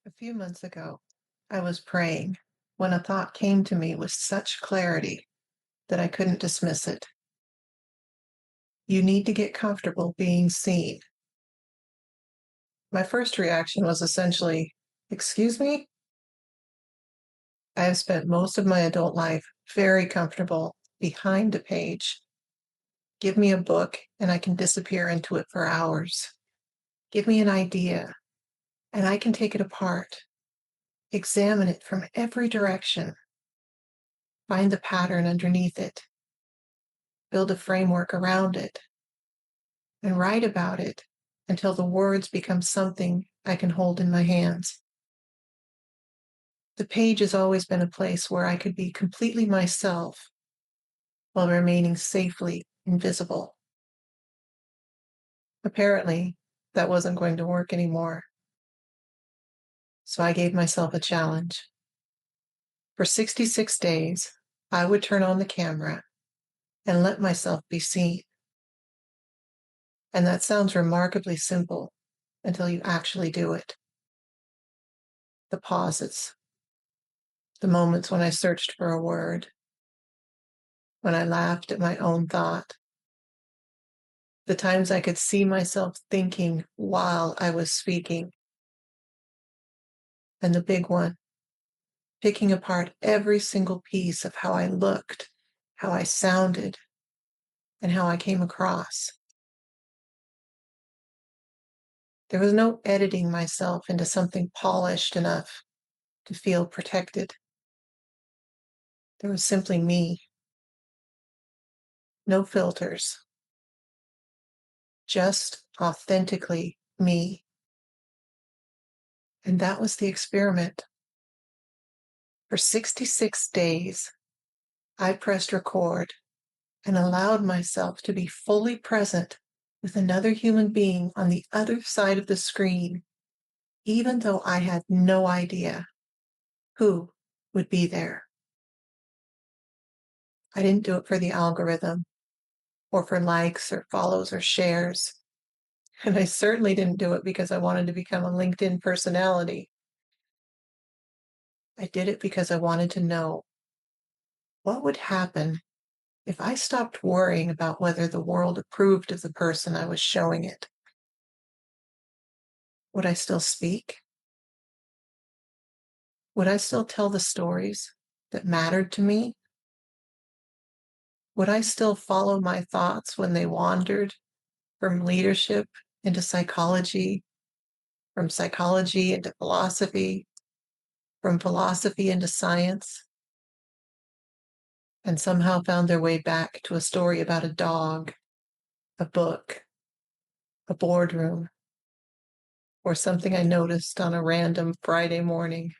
A few months ago, I was praying when a thought came to me with such clarity that I couldn't dismiss it. You need to get comfortable being seen. My first reaction was essentially, "Excuse me?" I have spent most of my adult life very comfortable behind a page. Give me a book and I can disappear into it for hours. Give me an idea and I can take it apart, examine it from every direction, find the pattern underneath it, build a framework around it, and write about it until the words become something I can hold in my hands. The page has always been a place where I could be completely myself while remaining safely invisible. Apparently, that wasn't going to work anymore, so I gave myself a challenge. For 66 days, I would turn on the camera and let myself be seen. And that sounds remarkably simple until you actually do it. The pauses, the moments when I searched for a word, when I laughed at my own thought, the times I could see myself thinking while I was speaking, and the big one, picking apart every single piece of how I looked, how I sounded, and how I came across. There was no editing myself into something polished enough to feel protected. There was simply me, no filters, just authentically me. And that was the experiment. For 66 days, I pressed record and allowed myself to be fully present with another human being on the other side of the screen, even though I had no idea who would be there. I didn't do it for the algorithm or for likes or follows or shares. And I certainly didn't do it because I wanted to become a LinkedIn personality. I did it because I wanted to know what would happen if I stopped worrying about whether the world approved of the person I was showing it. Would I still speak? Would I still tell the stories that mattered to me? Would I still follow my thoughts when they wandered from leadership into psychology, from psychology into philosophy, from philosophy into science, and somehow found their way back to a story about a dog, a book, a boardroom, or something I noticed on a random Friday morning?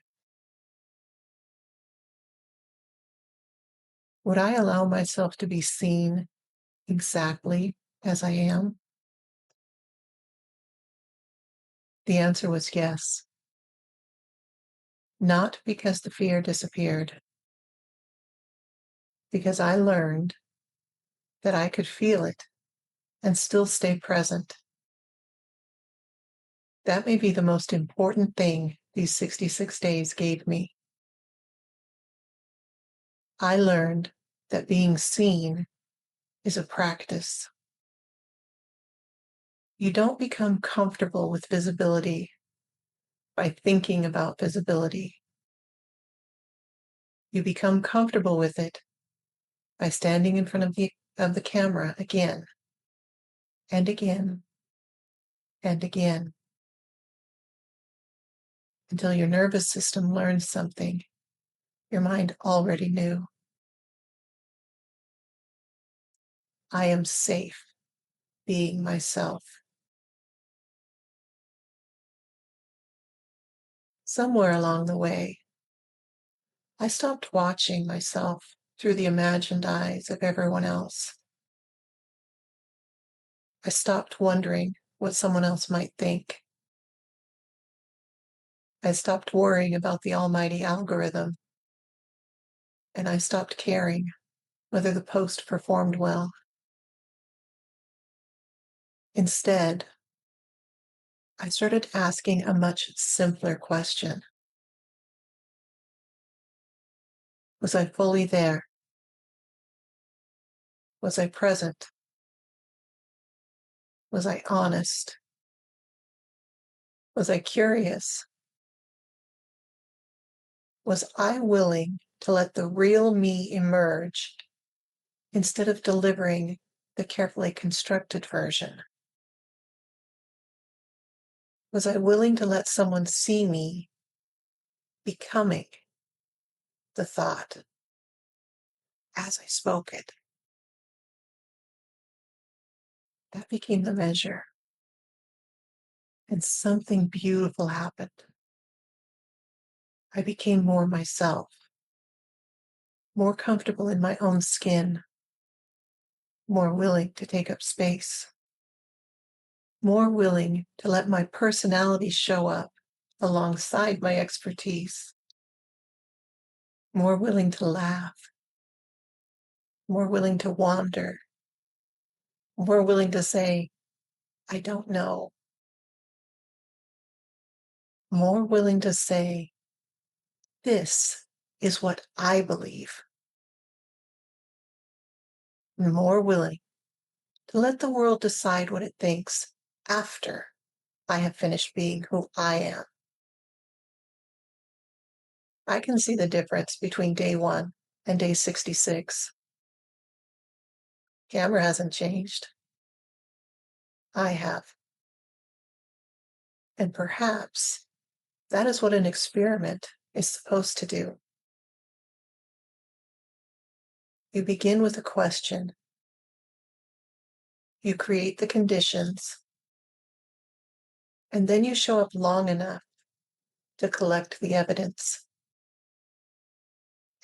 Would I allow myself to be seen exactly as I am? The answer was yes. Not because the fear disappeared, because I learned that I could feel it and still stay present. That may be the most important thing these 66 days gave me. I learned that being seen is a practice. You don't become comfortable with visibility by thinking about visibility. You become comfortable with it by standing in front of the camera again and again and again until your nervous system learns something your mind already knew. I am safe being myself. Somewhere along the way, I stopped watching myself through the imagined eyes of everyone else. I stopped wondering what someone else might think. I stopped worrying about the almighty algorithm, and I stopped caring whether the post performed well. Instead, I started asking a much simpler question. Was I fully there? Was I present? Was I honest? Was I curious? Was I willing to let the real me emerge instead of delivering the carefully constructed version? Was I willing to let someone see me becoming the thought as I spoke it? That became the measure. And something beautiful happened. I became more myself, more comfortable in my own skin, more willing to take up space, more willing to let my personality show up alongside my expertise, more willing to laugh, more willing to wander, more willing to say, I don't know, more willing to say, this is what I believe, more willing to let the world decide what it thinks after I have finished being who I am. I can see the difference between day 1 and day 66. Camera hasn't changed. I have. And perhaps that is what an experiment is supposed to do. You begin with a question. You create the conditions, and then you show up long enough to collect the evidence.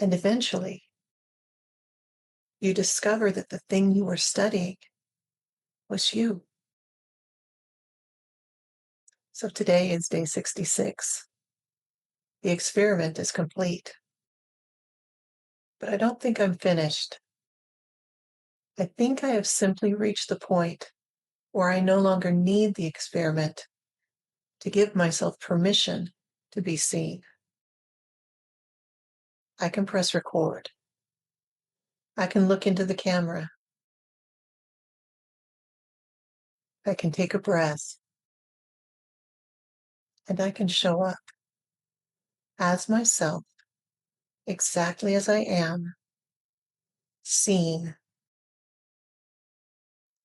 And eventually, you discover that the thing you were studying was you. So today is day 66. The experiment is complete. But I don't think I'm finished. I think I have simply reached the point where I no longer need the experiment to give myself permission to be seen. I can press record. I can look into the camera. I can take a breath. And I can show up as myself, exactly as I am, seen.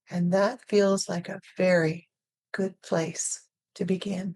And that feels like a very good place to begin.